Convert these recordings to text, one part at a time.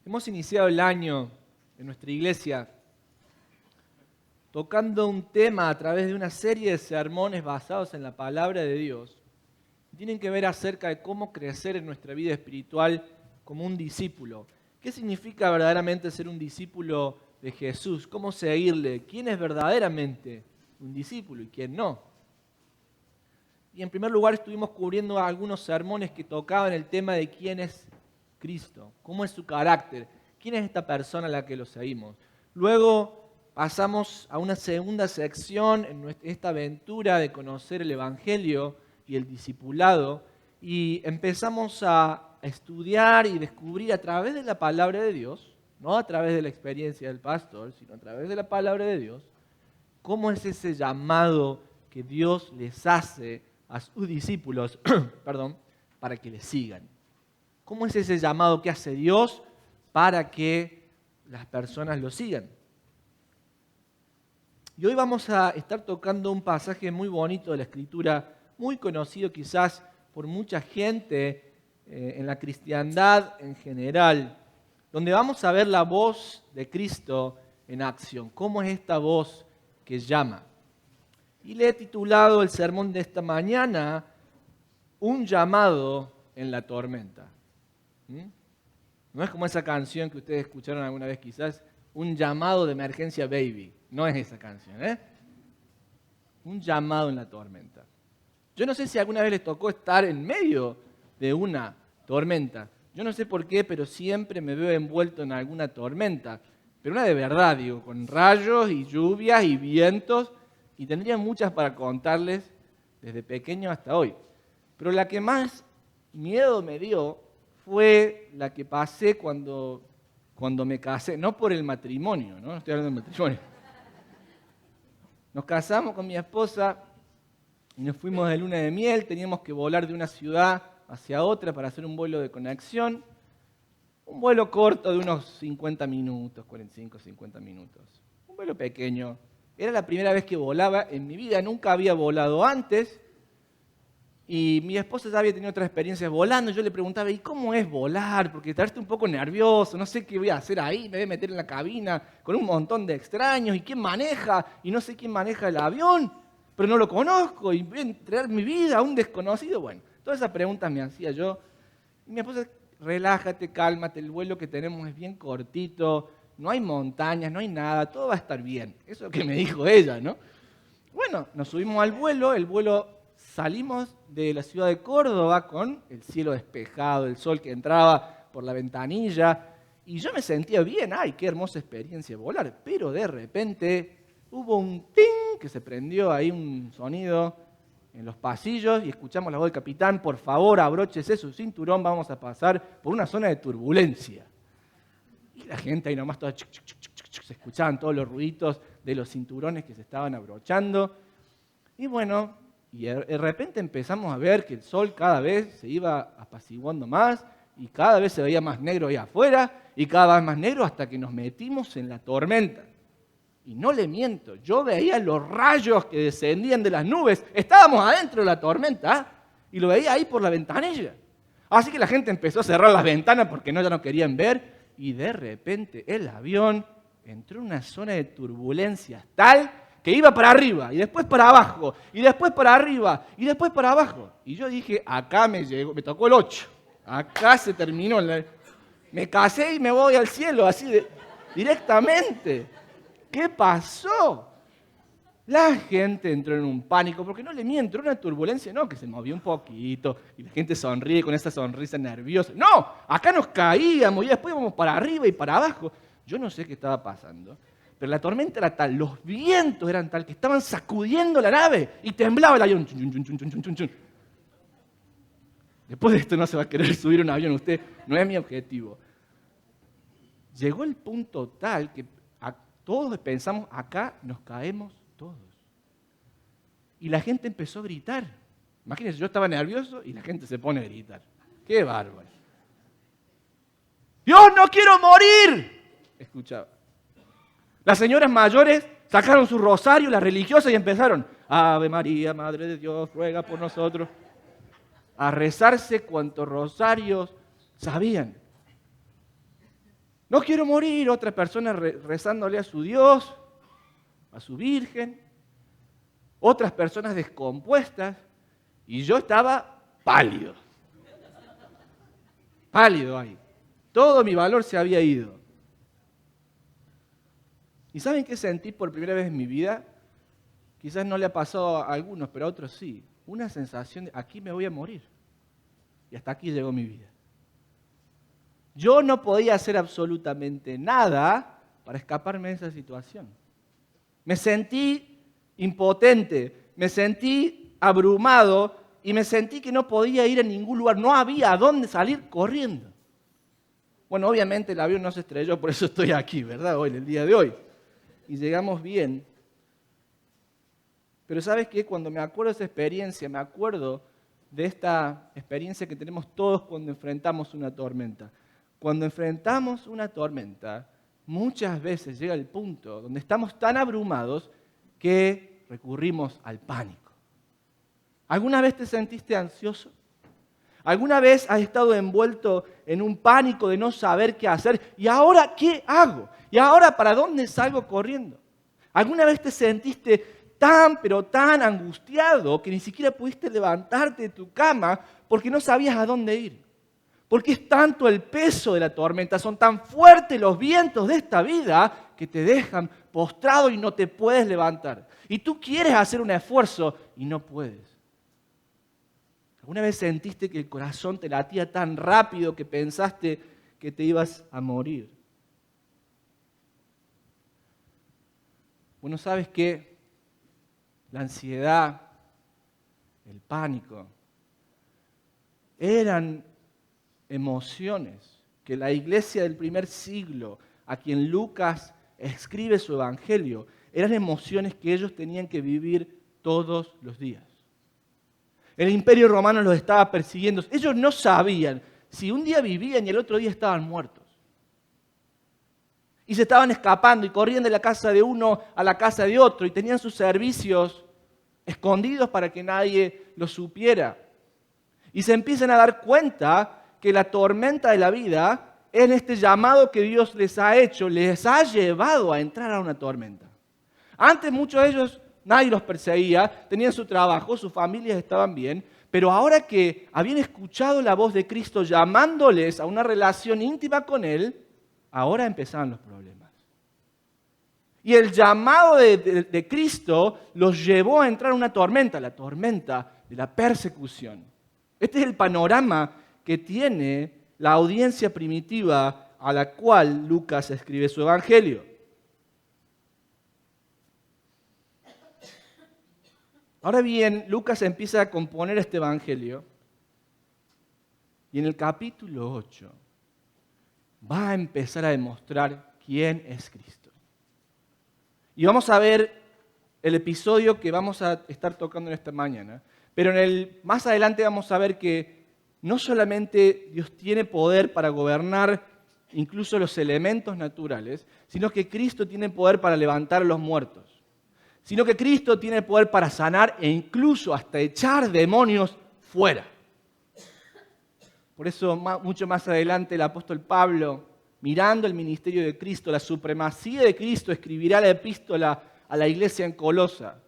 Hemos iniciado el año en nuestra iglesia tocando un tema a través de una serie de sermones basados en la palabra de Dios. Tienen que ver acerca de cómo crecer en nuestra vida espiritual como un discípulo. ¿Qué significa verdaderamente ser un discípulo de Jesús? ¿Cómo seguirle? ¿Quién es verdaderamente un discípulo y quién no? Y en primer lugar estuvimos cubriendo algunos sermones que tocaban el tema de quién es Cristo, cómo es su carácter, quién es esta persona a la que lo seguimos. Luego pasamos a una segunda sección en esta aventura de conocer el Evangelio y el discipulado y empezamos a estudiar y descubrir a través de la palabra de Dios, no a través de la experiencia del pastor, sino a través de la palabra de Dios, cómo es ese llamado que Dios les hace a sus discípulos para que le sigan. ¿Cómo es ese llamado que hace Dios para que las personas lo sigan? Y hoy vamos a estar tocando un pasaje muy bonito de la Escritura, muy conocido quizás por mucha gente en la cristiandad en general, donde vamos a ver la voz de Cristo en acción. ¿Cómo es esta voz que llama? Y le he titulado el sermón de esta mañana, Un llamado en la tormenta. No es como esa canción que ustedes escucharon alguna vez quizás, un llamado de emergencia baby. No es esa canción, ¿eh? Un llamado en la tormenta. Yo no sé si alguna vez les tocó estar en medio de una tormenta. Yo no sé por qué, pero siempre me veo envuelto en alguna tormenta. Pero una de verdad, digo, con rayos y lluvias y vientos. Y tendría muchas para contarles desde pequeño hasta hoy. Pero la que más miedo me dio fue la que pasé cuando me casé, no por el matrimonio, no estoy hablando del matrimonio. Nos casamos con mi esposa y nos fuimos de luna de miel, teníamos que volar de una ciudad hacia otra para hacer un vuelo de conexión, un vuelo corto de unos 50 minutos, 45, 50 minutos, un vuelo pequeño. Era la primera vez que volaba en mi vida, nunca había volado antes. Y mi esposa ya había tenido otras experiencias volando. Yo le preguntaba, ¿y cómo es volar? Porque estás un poco nervioso, no sé qué voy a hacer ahí, me voy a meter en la cabina con un montón de extraños. ¿Y quién maneja? Y no sé quién maneja el avión, pero no lo conozco y voy a entregar mi vida a un desconocido. Bueno, todas esas preguntas me hacía yo. Y mi esposa, relájate, cálmate, el vuelo que tenemos es bien cortito, no hay montañas, no hay nada, todo va a estar bien. Eso es lo que me dijo ella, ¿no? Bueno, nos subimos al vuelo. Salimos de la ciudad de Córdoba con el cielo despejado, el sol que entraba por la ventanilla y yo me sentía bien, ¡ay, qué hermosa experiencia volar! Pero de repente hubo un ting que se prendió ahí un sonido en los pasillos y escuchamos la voz del capitán, por favor, abróchese su cinturón, vamos a pasar por una zona de turbulencia. Y la gente ahí nomás toda se escuchaban todos los ruiditos de los cinturones que se estaban abrochando y bueno, y de repente empezamos a ver que el sol cada vez se iba apaciguando más y cada vez se veía más negro ahí afuera y cada vez más negro hasta que nos metimos en la tormenta. Y no le miento, yo veía los rayos que descendían de las nubes. Estábamos adentro de la tormenta y lo veía ahí por la ventanilla. Así que la gente empezó a cerrar las ventanas porque ya no querían ver y de repente el avión entró en una zona de turbulencia tal que iba para arriba, y después para abajo, y después para arriba, y después para abajo. Y yo dije, acá me tocó el 8. Acá se terminó. Me casé y me voy al cielo, así directamente. ¿Qué pasó? La gente entró en un pánico, porque no le miento, era una turbulencia, no, que se movió un poquito, y la gente sonríe con esa sonrisa nerviosa. No, acá nos caíamos, y después íbamos para arriba y para abajo. Yo no sé qué estaba pasando. Pero la tormenta era tal, los vientos eran tal que estaban sacudiendo la nave y temblaba el avión. Después de esto no se va a querer subir un avión usted, no es mi objetivo. Llegó el punto tal que todos pensamos, acá nos caemos todos. Y la gente empezó a gritar. Imagínense, yo estaba nervioso y la gente se pone a gritar. ¡Qué bárbaro! ¡Dios, no quiero morir! Escuchaba. Las señoras mayores sacaron su rosario, las religiosas, y empezaron, Ave María, Madre de Dios, ruega por nosotros, a rezarse cuantos rosarios sabían. No quiero morir, otras personas rezándole a su Dios, a su Virgen, otras personas descompuestas, y yo estaba pálido. Pálido ahí. Todo mi valor se había ido. ¿Y saben qué sentí por primera vez en mi vida? Quizás no le ha pasado a algunos, pero a otros sí. Una sensación de, aquí me voy a morir. Y hasta aquí llegó mi vida. Yo no podía hacer absolutamente nada para escaparme de esa situación. Me sentí impotente, me sentí abrumado y me sentí que no podía ir a ningún lugar. No había a dónde salir corriendo. Bueno, obviamente el avión no se estrelló, por eso estoy aquí, ¿verdad? Hoy, el día de hoy. Y llegamos bien. Pero ¿sabes qué? Cuando me acuerdo de esa experiencia, me acuerdo de esta experiencia que tenemos todos cuando enfrentamos una tormenta. Cuando enfrentamos una tormenta, muchas veces llega el punto donde estamos tan abrumados que recurrimos al pánico. ¿Alguna vez te sentiste ansioso? ¿Alguna vez has estado envuelto en un pánico de no saber qué hacer? ¿Y ahora qué hago? ¿Y ahora para dónde salgo corriendo? ¿Alguna vez te sentiste tan, pero tan angustiado que ni siquiera pudiste levantarte de tu cama porque no sabías a dónde ir? Porque es tanto el peso de la tormenta, son tan fuertes los vientos de esta vida que te dejan postrado y no te puedes levantar. Y tú quieres hacer un esfuerzo y no puedes. ¿Alguna vez sentiste que el corazón te latía tan rápido que pensaste que te ibas a morir? Bueno, ¿sabes qué? La ansiedad, el pánico, eran emociones que la iglesia del primer siglo, a quien Lucas escribe su evangelio, eran emociones que ellos tenían que vivir todos los días. El imperio romano los estaba persiguiendo. Ellos no sabían si un día vivían y el otro día estaban muertos. Y se estaban escapando y corrían de la casa de uno a la casa de otro y tenían sus servicios escondidos para que nadie los supiera. Y se empiezan a dar cuenta que la tormenta de la vida, en este llamado que Dios les ha hecho, les ha llevado a entrar a una tormenta. Antes muchos de ellos, nadie los perseguía, tenían su trabajo, sus familias estaban bien, pero ahora que habían escuchado la voz de Cristo llamándoles a una relación íntima con Él, ahora empezaban los problemas. Y el llamado de Cristo los llevó a entrar a una tormenta, la tormenta de la persecución. Este es el panorama que tiene la audiencia primitiva a la cual Lucas escribe su evangelio. Ahora bien, Lucas empieza a componer este evangelio y en el capítulo 8 va a empezar a demostrar quién es Cristo. Y vamos a ver el episodio que vamos a estar tocando en esta mañana, pero más adelante vamos a ver que no solamente Dios tiene poder para gobernar incluso los elementos naturales, sino que Cristo tiene poder para levantar a los muertos. Sino que Cristo tiene poder para sanar e incluso hasta echar demonios fuera. Por eso, mucho más adelante, el apóstol Pablo, mirando el ministerio de Cristo, la supremacía de Cristo, escribirá la epístola a la iglesia en Colosa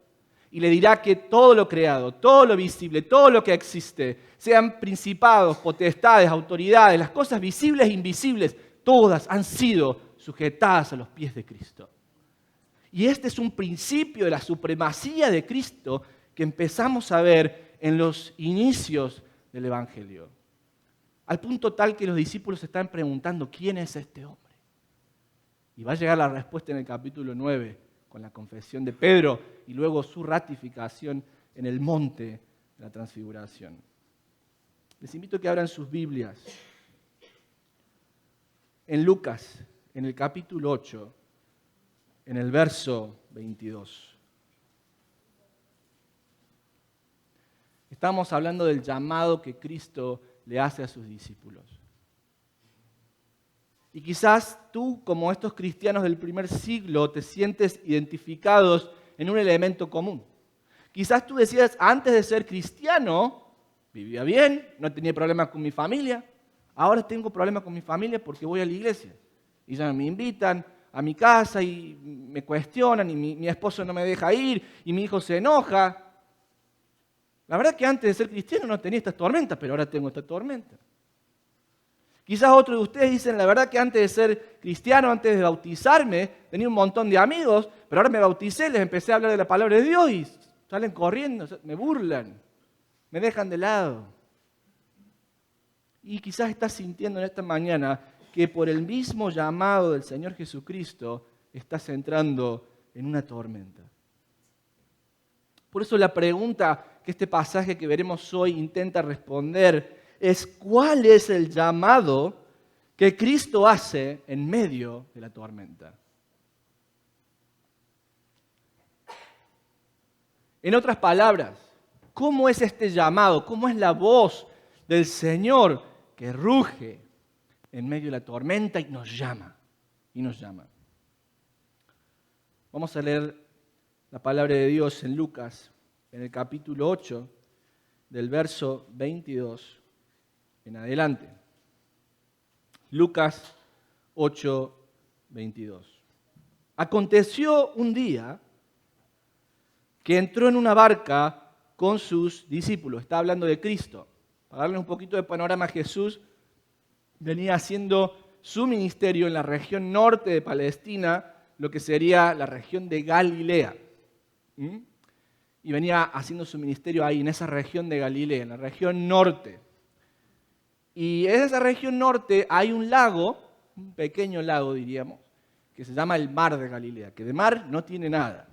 y le dirá que todo lo creado, todo lo visible, todo lo que existe, sean principados, potestades, autoridades, las cosas visibles e invisibles, todas han sido sujetadas a los pies de Cristo. Y este es un principio de la supremacía de Cristo que empezamos a ver en los inicios del Evangelio. Al punto tal que los discípulos se están preguntando, ¿quién es este hombre? Y va a llegar la respuesta en el capítulo 9, con la confesión de Pedro y luego su ratificación en el monte de la transfiguración. Les invito a que abran sus Biblias. En Lucas, en el capítulo 8, en el verso 22. Estamos hablando del llamado que Cristo le hace a sus discípulos. Y quizás tú, como estos cristianos del primer siglo, te sientes identificados en un elemento común. Quizás tú decías, antes de ser cristiano, vivía bien, no tenía problemas con mi familia. Ahora tengo problemas con mi familia porque voy a la iglesia. Y ya me invitan a mi casa y me cuestionan y mi esposo no me deja ir y mi hijo se enoja. La verdad que antes de ser cristiano no tenía estas tormentas, pero ahora tengo esta tormenta. Quizás otros de ustedes dicen, la verdad que antes de ser cristiano, antes de bautizarme, tenía un montón de amigos, pero ahora me bauticé, les empecé a hablar de la palabra de Dios y salen corriendo, me burlan, me dejan de lado. Y quizás estás sintiendo en esta mañana que por el mismo llamado del Señor Jesucristo estás entrando en una tormenta. Por eso la pregunta que este pasaje que veremos hoy intenta responder es: ¿cuál es el llamado que Cristo hace en medio de la tormenta? En otras palabras, ¿cómo es este llamado? ¿Cómo es la voz del Señor que ruge en medio de la tormenta y nos llama? Vamos a leer la palabra de Dios en Lucas, en el capítulo 8, del verso 22 en adelante. Lucas 8, 22. Aconteció un día que entró en una barca con sus discípulos. Está hablando de Cristo. Para darle un poquito de panorama, Jesús venía haciendo su ministerio en la región norte de Palestina, lo que sería la región de Galilea. Y venía haciendo su ministerio ahí, en esa región de Galilea, en la región norte. Y en esa región norte hay un lago, un pequeño lago diríamos, que se llama el Mar de Galilea, que de mar no tiene nada.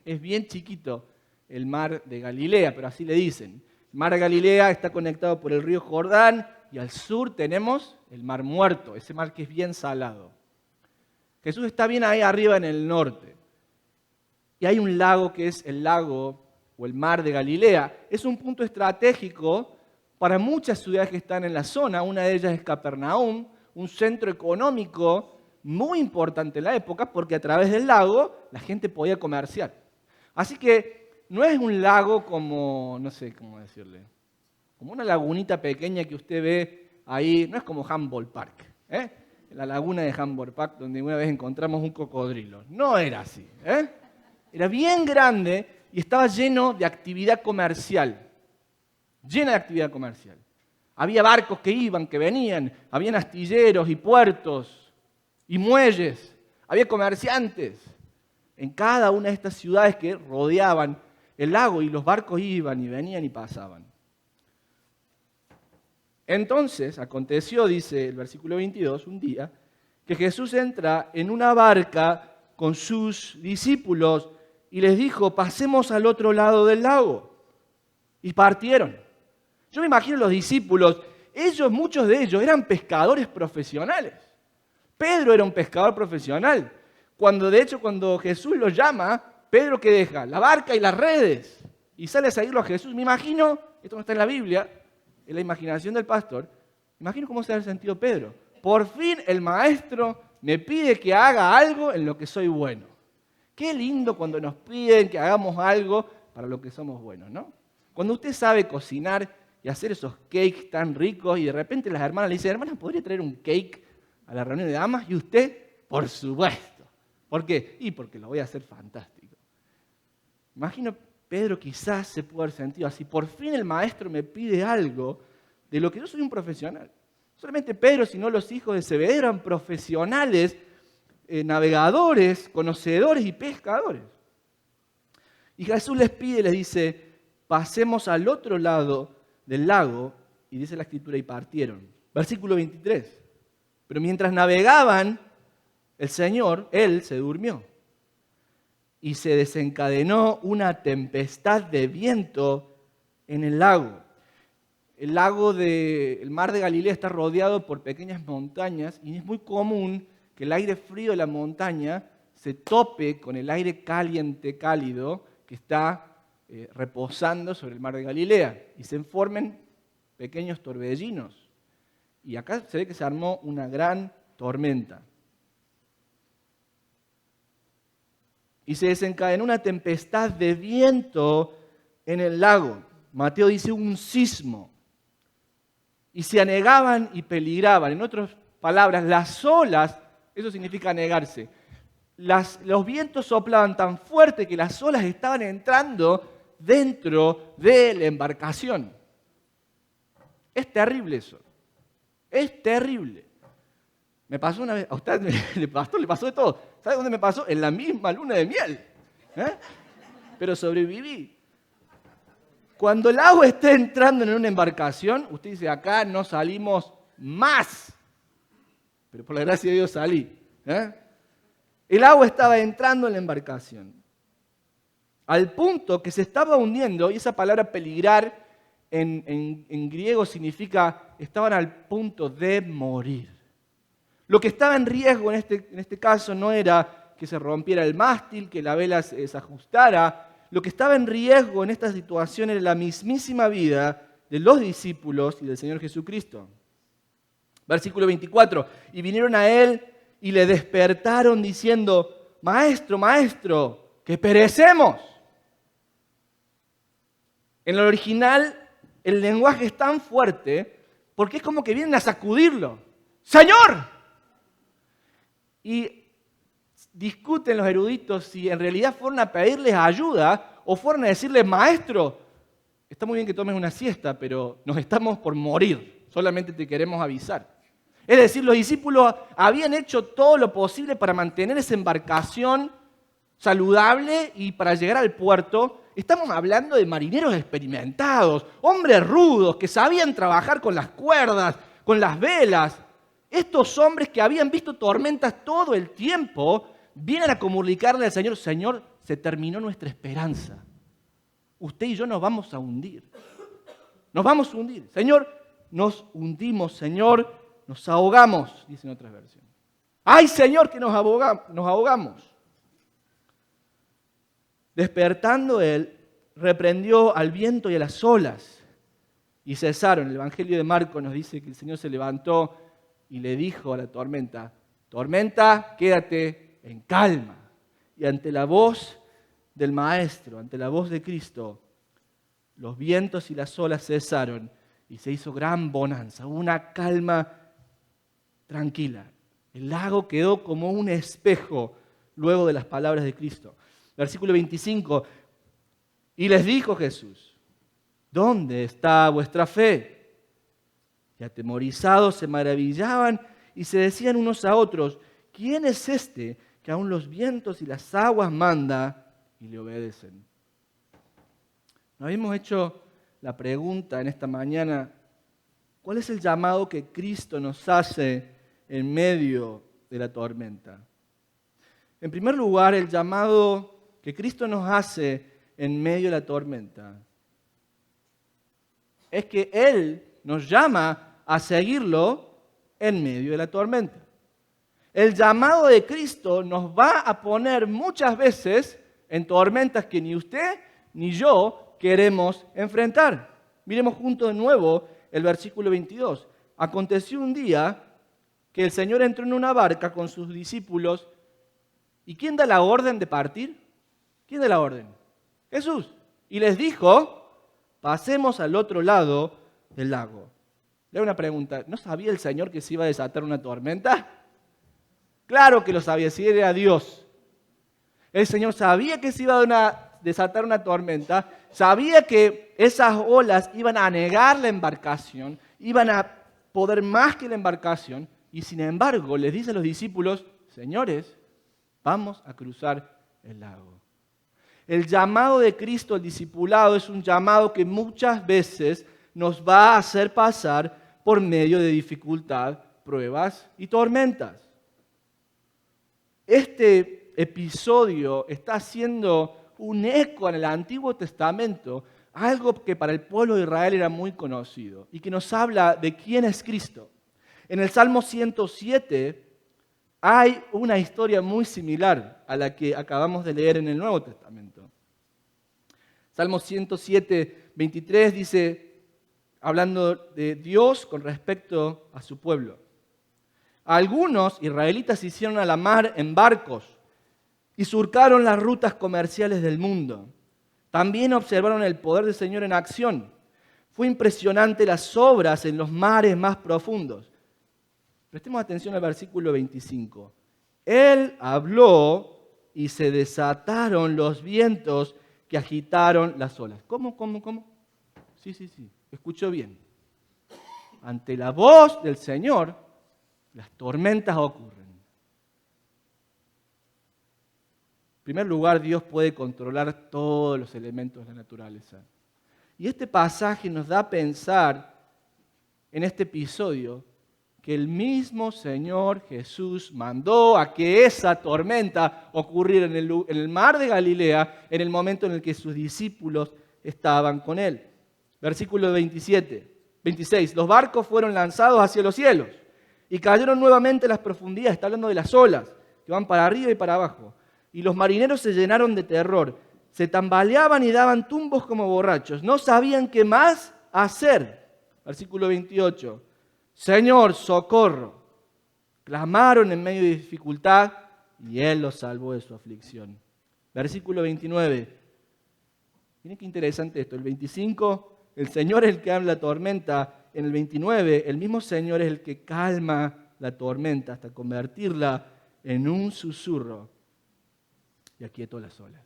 Es bien chiquito el Mar de Galilea, pero así le dicen. El Mar de Galilea está conectado por el río Jordán y al sur tenemos el Mar Muerto, ese mar que es bien salado. Jesús está bien ahí arriba en el norte. Y hay un lago que es el lago o el Mar de Galilea. Es un punto estratégico para muchas ciudades que están en la zona. Una de ellas es Capernaum, un centro económico muy importante en la época porque a través del lago la gente podía comerciar. Así que no es un lago como, no sé cómo decirle, como una lagunita pequeña que usted ve ahí, no es como Humboldt Park, la laguna de Humboldt Park donde una vez encontramos un cocodrilo. No era así, Era bien grande y estaba lleno de actividad comercial. Llena de actividad comercial. Había barcos que iban, que venían, habían astilleros y puertos y muelles, había comerciantes en cada una de estas ciudades que rodeaban el lago y los barcos iban y venían y pasaban. Entonces, aconteció, dice el versículo 22, un día, que Jesús entra en una barca con sus discípulos y les dijo: pasemos al otro lado del lago. Y partieron. Yo me imagino los discípulos, muchos de ellos eran pescadores profesionales. Pedro era un pescador profesional. De hecho, cuando Jesús los llama, Pedro, ¿qué deja? La barca y las redes. Y sale a seguirlo a Jesús. Me imagino, esto no está en la Biblia, en la imaginación del pastor, me imagino cómo se ha sentido Pedro. Por fin el maestro me pide que haga algo en lo que soy bueno. Qué lindo cuando nos piden que hagamos algo para lo que somos buenos, ¿no? Cuando usted sabe cocinar y hacer esos cakes tan ricos y de repente las hermanas le dicen: hermana, ¿podría traer un cake a la reunión de damas? Y usted, por supuesto. ¿Por qué? Y porque lo voy a hacer fantástico. Imagino Pedro quizás se pudo haber sentido así. Por fin el maestro me pide algo de lo que yo soy un profesional. No solamente Pedro, sino los hijos de Zebedeo eran profesionales, navegadores, conocedores y pescadores. Y Jesús les pide, les dice: pasemos al otro lado del lago, y dice la Escritura, y partieron. Versículo 23. Pero mientras navegaban, él se durmió. Y se desencadenó una tempestad de viento en el lago. El Mar de Galilea está rodeado por pequeñas montañas y es muy común que el aire frío de la montaña se tope con el aire caliente, cálido, que está reposando sobre el Mar de Galilea y se formen pequeños torbellinos. Y acá se ve que se armó una gran tormenta. Y se desencadenó una tempestad de viento en el lago. Mateo dice un sismo. Y se anegaban y peligraban. En otras palabras, las olas Eso significa anegarse. Los vientos soplaban tan fuerte que las olas estaban entrando dentro de la embarcación. Es terrible eso. Es terrible. Me pasó una vez, a usted le pasó de todo. ¿Sabe dónde me pasó? En la misma luna de miel. Pero sobreviví. Cuando el agua está entrando en una embarcación, usted dice, acá no salimos más. Pero por la gracia de Dios salí. El agua estaba entrando en la embarcación. Al punto que se estaba hundiendo, y esa palabra peligrar en griego significa, estaban al punto de morir. Lo que estaba en riesgo en este caso no era que se rompiera el mástil, que la vela se desajustara. Lo que estaba en riesgo en esta situación era la mismísima vida de los discípulos y del Señor Jesucristo. Versículo 24. Y vinieron a él y le despertaron diciendo, Maestro, Maestro, que perecemos. En el original el lenguaje es tan fuerte porque es como que vienen a sacudirlo. ¡Señor! Y discuten los eruditos si en realidad fueron a pedirles ayuda o fueron a decirles, Maestro, está muy bien que tomes una siesta, pero nos estamos por morir, solamente te queremos avisar. Es decir, los discípulos habían hecho todo lo posible para mantener esa embarcación saludable y para llegar al puerto. Estamos hablando de marineros experimentados, hombres rudos que sabían trabajar con las cuerdas, con las velas. Estos hombres que habían visto tormentas todo el tiempo, vienen a comunicarle al Señor, Señor, se terminó nuestra esperanza. Usted y yo nos vamos a hundir. Nos vamos a hundir. Señor, nos hundimos, Señor, nos ahogamos, dicen otras versiones. ¡Ay, Señor, que nos ahogamos! Despertando él, reprendió al viento y a las olas y cesaron. El Evangelio de Marcos nos dice que el Señor se levantó y le dijo a la tormenta, tormenta, quédate en calma. Y ante la voz del Maestro, ante la voz de Cristo, los vientos y las olas cesaron y se hizo gran bonanza, una calma tranquila. El lago quedó como un espejo luego de las palabras de Cristo. Versículo 25, y les dijo Jesús, ¿dónde está vuestra fe? Y atemorizados se maravillaban y se decían unos a otros, ¿quién es este que aún los vientos y las aguas manda y le obedecen? Nos habíamos hecho la pregunta en esta mañana, ¿cuál es el llamado que Cristo nos hace en medio de la tormenta? En primer lugar, el llamado que Cristo nos hace en medio de la tormenta es que Él nos llama a seguirlo en medio de la tormenta. El llamado de Cristo nos va a poner muchas veces en tormentas que ni usted ni yo queremos enfrentar. Miremos juntos de nuevo el versículo 22. Aconteció un día que el Señor entró en una barca con sus discípulos. ¿Y quién da la orden de partir? ¿Quién da la orden? Jesús. Y les dijo, pasemos al otro lado del lago. Le hago una pregunta, ¿no sabía el Señor que se iba a desatar una tormenta? Claro que lo sabía, si era Dios. El Señor sabía que se iba a desatar una tormenta, sabía que esas olas iban a anegar la embarcación, iban a poder más que la embarcación, y sin embargo les dice a los discípulos, señores, vamos a cruzar el lago. El llamado de Cristo al discipulado es un llamado que muchas veces nos va a hacer pasar por medio de dificultad, pruebas y tormentas. Este episodio está haciendo un eco en el Antiguo Testamento, algo que para el pueblo de Israel era muy conocido y que nos habla de quién es Cristo. En el Salmo 107 hay una historia muy similar a la que acabamos de leer en el Nuevo Testamento. Salmo 107, 23 dice, hablando de Dios con respecto a su pueblo. Algunos israelitas se hicieron a la mar en barcos y surcaron las rutas comerciales del mundo. También observaron el poder del Señor en acción. Fue impresionante las obras en los mares más profundos. Prestemos atención al versículo 25. Él habló y se desataron los vientos que agitaron las olas. ¿Cómo? Sí. Escuchó bien. Ante la voz del Señor, las tormentas ocurren. En primer lugar, Dios puede controlar todos los elementos de la naturaleza. Y este pasaje nos da a pensar en este episodio que el mismo Señor Jesús mandó a que esa tormenta ocurriera en el mar de Galilea en el momento en el que sus discípulos estaban con Él. Versículo 26. Los barcos fueron lanzados hacia los cielos y cayeron nuevamente en las profundidades. Está hablando de las olas que van para arriba y para abajo. Y los marineros se llenaron de terror. Se tambaleaban y daban tumbos como borrachos. No sabían qué más hacer. Versículo 28. Señor, socorro. Clamaron en medio de dificultad y Él los salvó de su aflicción. Versículo 29. Miren qué interesante esto. El 25, el Señor es el que habla la tormenta. En el 29, el mismo Señor es el que calma la tormenta hasta convertirla en un susurro y aquietó las olas.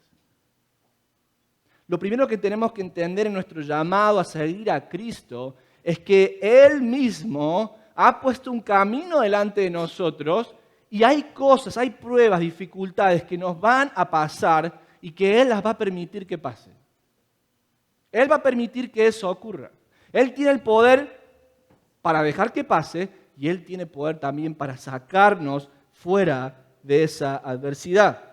Lo primero que tenemos que entender en nuestro llamado a seguir a Cristo es que Él mismo ha puesto un camino delante de nosotros y hay cosas, hay pruebas, dificultades que nos van a pasar y que Él las va a permitir que pasen. Él va a permitir que eso ocurra. Él tiene el poder para dejar que pase y Él tiene poder también para sacarnos fuera de esa adversidad.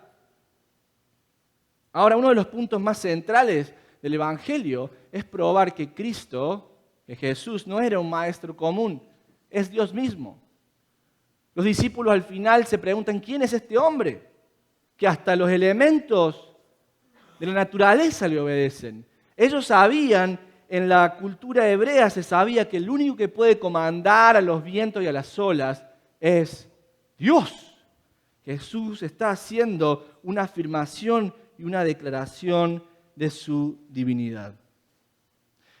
Ahora, uno de los puntos más centrales del Evangelio es probar que Cristo, que Jesús, no era un maestro común, es Dios mismo. Los discípulos al final se preguntan, ¿quién es este hombre? Que hasta los elementos de la naturaleza le obedecen. Ellos sabían, en la cultura hebrea se sabía que el único que puede comandar a los vientos y a las olas es Dios. Jesús está haciendo una afirmación y una declaración de su divinidad.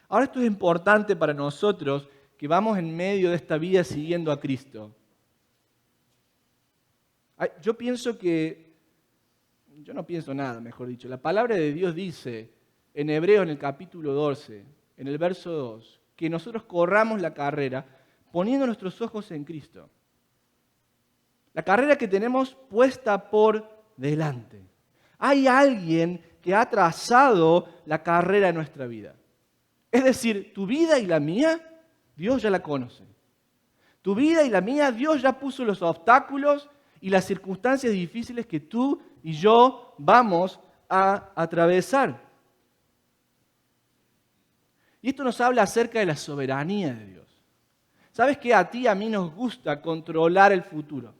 Ahora esto es importante para nosotros que vamos en medio de esta vida siguiendo a Cristo. Yo no pienso nada, mejor dicho. La palabra de Dios dice en Hebreos en el capítulo 12, en el verso 2, que nosotros corramos la carrera poniendo nuestros ojos en Cristo. La carrera que tenemos puesta por delante. Hay alguien que ha trazado la carrera de nuestra vida. Es decir, tu vida y la mía, Dios ya la conoce. Tu vida y la mía, Dios ya puso los obstáculos y las circunstancias difíciles que tú y yo vamos a atravesar. Y esto nos habla acerca de la soberanía de Dios. ¿Sabes qué? A ti y a mí nos gusta controlar el futuro.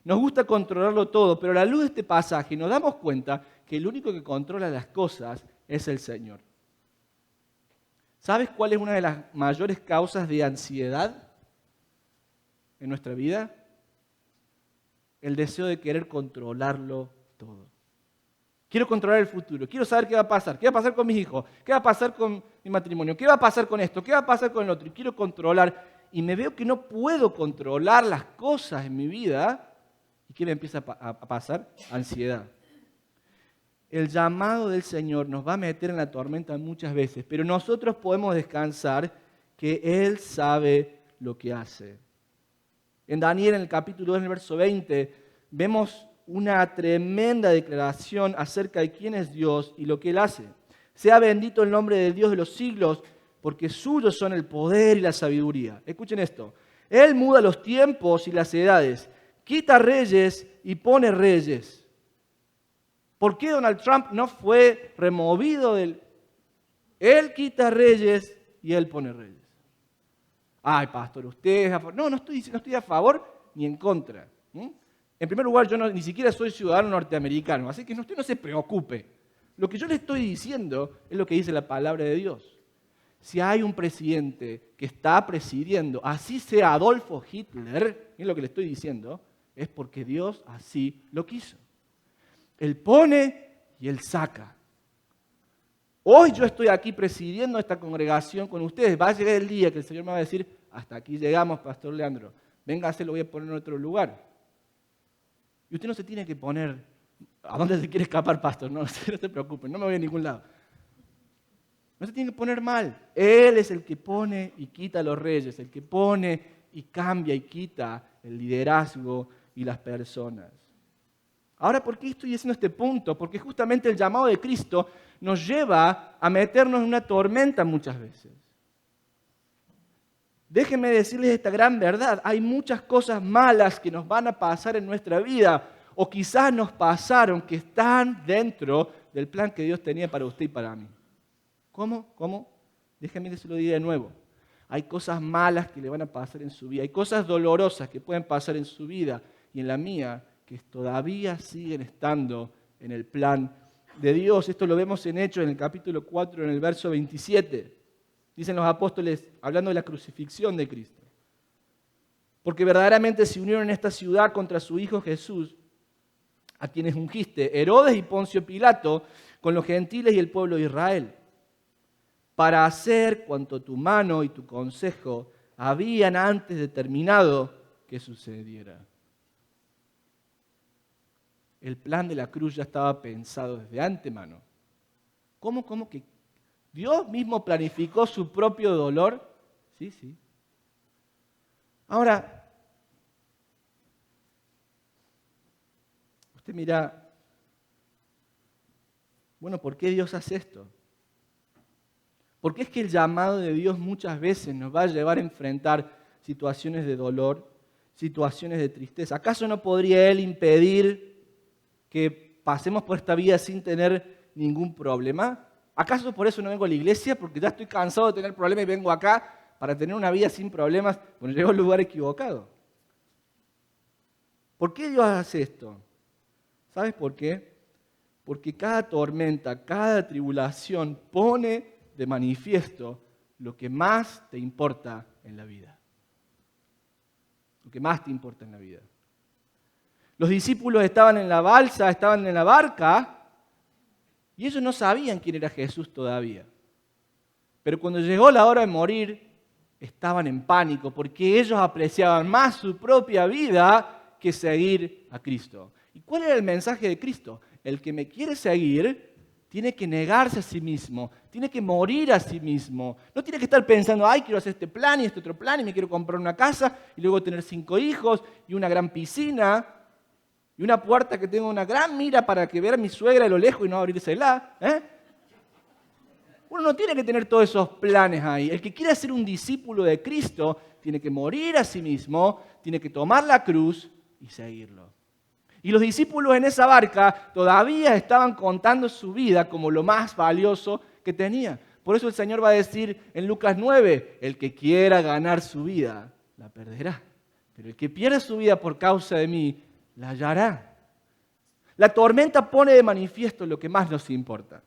Nos gusta controlarlo todo, pero a la luz de este pasaje nos damos cuenta que el único que controla las cosas es el Señor. ¿Sabes cuál es una de las mayores causas de ansiedad en nuestra vida? El deseo de querer controlarlo todo. Quiero controlar el futuro, quiero saber qué va a pasar con mis hijos, qué va a pasar con mi matrimonio, qué va a pasar con esto, qué va a pasar con el otro. Y quiero controlar y me veo que no puedo controlar las cosas en mi vida. ¿Y qué me empieza a pasar? Ansiedad. El llamado del Señor nos va a meter en la tormenta muchas veces, pero nosotros podemos descansar que Él sabe lo que hace. En Daniel, en el capítulo 2, en el verso 20, vemos una tremenda declaración acerca de quién es Dios y lo que Él hace. Sea bendito el nombre del Dios de los siglos, porque suyos son el poder y la sabiduría. Escuchen esto. Él muda los tiempos y las edades, quita reyes y pone reyes. ¿Por qué Donald Trump no fue removido del... Él quita reyes y Él pone reyes. Ay, pastor, usted es a favor. No estoy a favor ni en contra. En primer lugar, yo ni siquiera soy ciudadano norteamericano, así que usted no se preocupe. Lo que yo le estoy diciendo es lo que dice la palabra de Dios. Si hay un presidente que está presidiendo, así sea Adolfo Hitler, es lo que le estoy diciendo, es porque Dios así lo quiso. Él pone y Él saca. Hoy yo estoy aquí presidiendo esta congregación con ustedes. Va a llegar el día que el Señor me va a decir, hasta aquí llegamos, Pastor Leandro. Véngase, lo voy a poner en otro lugar. Y usted no se tiene que poner, ¿a dónde se quiere escapar, pastor? No, no te preocupes, no me voy a ningún lado. No se tiene que poner mal. Él es el que pone y quita a los reyes, el que pone y cambia y quita el liderazgo y las personas. Ahora, ¿por qué estoy haciendo este punto? Porque justamente el llamado de Cristo nos lleva a meternos en una tormenta muchas veces. Déjenme decirles esta gran verdad. Hay muchas cosas malas que nos van a pasar en nuestra vida, o quizás nos pasaron, que están dentro del plan que Dios tenía para usted y para mí. ¿Cómo? Déjenme decirlo de nuevo. Hay cosas malas que le van a pasar en su vida. Hay cosas dolorosas que pueden pasar en su vida y en la mía que todavía siguen estando en el plan de Dios. Esto lo vemos en Hechos, en el capítulo 4, en el verso 27. Dicen los apóstoles, hablando de la crucifixión de Cristo. Porque verdaderamente se unieron en esta ciudad contra su Hijo Jesús, a quienes ungiste, Herodes y Poncio Pilato, con los gentiles y el pueblo de Israel, para hacer cuanto tu mano y tu consejo habían antes determinado que sucediera. El plan de la cruz ya estaba pensado desde antemano. ¿Cómo que Dios mismo planificó su propio dolor? Sí. Ahora, usted mira, bueno, ¿por qué Dios hace esto? Porque es que el llamado de Dios muchas veces nos va a llevar a enfrentar situaciones de dolor, situaciones de tristeza. ¿Acaso no podría Él impedir que pasemos por esta vida sin tener ningún problema? ¿Acaso por eso no vengo a la iglesia? Porque ya estoy cansado de tener problemas y vengo acá para tener una vida sin problemas. Bueno, llego al lugar equivocado. ¿Por qué Dios hace esto? ¿Sabes por qué? Porque cada tormenta, cada tribulación pone de manifiesto lo que más te importa en la vida. Lo que más te importa en la vida. Los discípulos estaban en la balsa, estaban en la barca, y ellos no sabían quién era Jesús todavía. Pero cuando llegó la hora de morir, estaban en pánico, porque ellos apreciaban más su propia vida que seguir a Cristo. ¿Y cuál era el mensaje de Cristo? El que me quiere seguir tiene que negarse a sí mismo, tiene que morir a sí mismo. No tiene que estar pensando, ay, quiero hacer este plan y este otro plan, y me quiero comprar una casa, y luego tener 5 hijos, y una gran piscina, y una puerta que tenga una gran mira para que vea a mi suegra a lo lejos y no abrírsela. Uno no tiene que tener todos esos planes ahí. El que quiere ser un discípulo de Cristo tiene que morir a sí mismo, tiene que tomar la cruz y seguirlo. Y los discípulos en esa barca todavía estaban contando su vida como lo más valioso que tenía. Por eso el Señor va a decir en Lucas 9, el que quiera ganar su vida, la perderá. Pero el que pierda su vida por causa de mí, la hallará. La tormenta pone de manifiesto lo que más nos importa.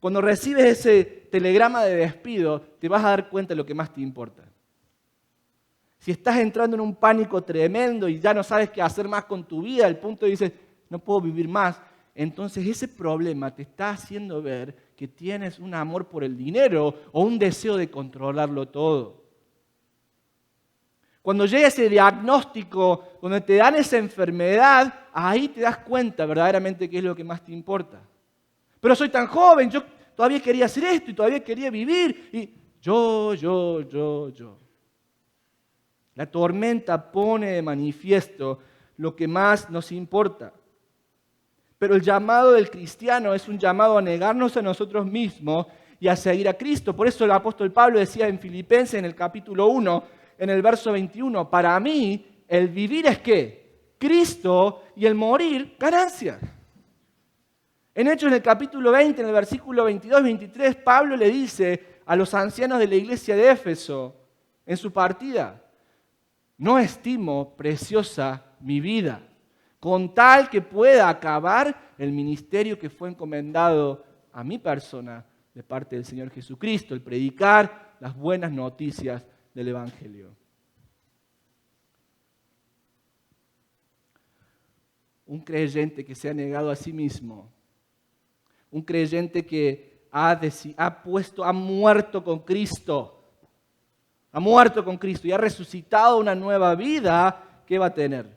Cuando recibes ese telegrama de despido, te vas a dar cuenta de lo que más te importa. Si estás entrando en un pánico tremendo y ya no sabes qué hacer más con tu vida, al punto de dices, no puedo vivir más, entonces ese problema te está haciendo ver que tienes un amor por el dinero o un deseo de controlarlo todo. Cuando llega ese diagnóstico, cuando te dan esa enfermedad, ahí te das cuenta verdaderamente qué es lo que más te importa. Pero soy tan joven, yo todavía quería hacer esto y todavía quería vivir. Y yo. La tormenta pone de manifiesto lo que más nos importa. Pero el llamado del cristiano es un llamado a negarnos a nosotros mismos y a seguir a Cristo. Por eso el apóstol Pablo decía en Filipenses, en el capítulo 1, en el verso 21, para mí el vivir es ¿qué? Cristo, y el morir, ganancia. En Hechos, en el capítulo 20, en el versículo 22 y 23, Pablo le dice a los ancianos de la iglesia de Éfeso, en su partida, no estimo preciosa mi vida, con tal que pueda acabar el ministerio que fue encomendado a mi persona de parte del Señor Jesucristo, el predicar las buenas noticias del Evangelio. Un creyente que se ha negado a sí mismo, un creyente que ha muerto con Cristo, ha muerto con Cristo y ha resucitado una nueva vida, ¿qué va a tener?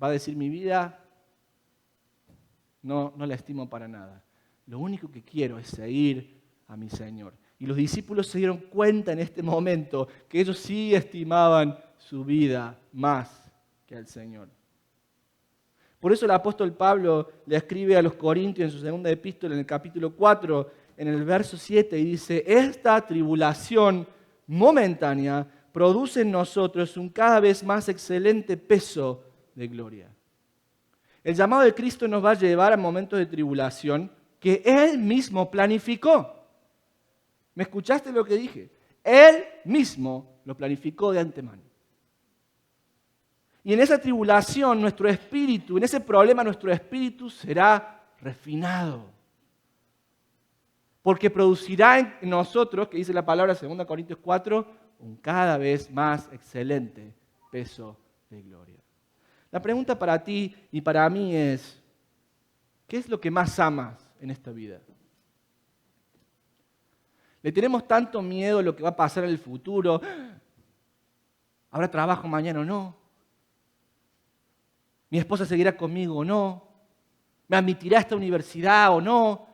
Va a decir, mi vida no la estimo para nada. Lo único que quiero es seguir a mi Señor. Y los discípulos se dieron cuenta en este momento que ellos sí estimaban su vida más que al Señor. Por eso el apóstol Pablo le escribe a los Corintios en su segunda epístola, en el capítulo 4, en el verso 7, y dice, esta tribulación momentánea produce en nosotros un cada vez más excelente peso de gloria. El llamado de Cristo nos va a llevar a momentos de tribulación que Él mismo planificó. ¿Me escuchaste lo que dije? Él mismo lo planificó de antemano. Y en esa tribulación, nuestro espíritu, en ese problema, nuestro espíritu será refinado. Porque producirá en nosotros, que dice la palabra 2 Corintios 4, un cada vez más excelente peso de gloria. La pregunta para ti y para mí es, ¿qué es lo que más amas en esta vida? Le tenemos tanto miedo a lo que va a pasar en el futuro. ¿Habrá trabajo mañana o no? ¿Mi esposa seguirá conmigo o no? ¿Me admitirá a esta universidad o no?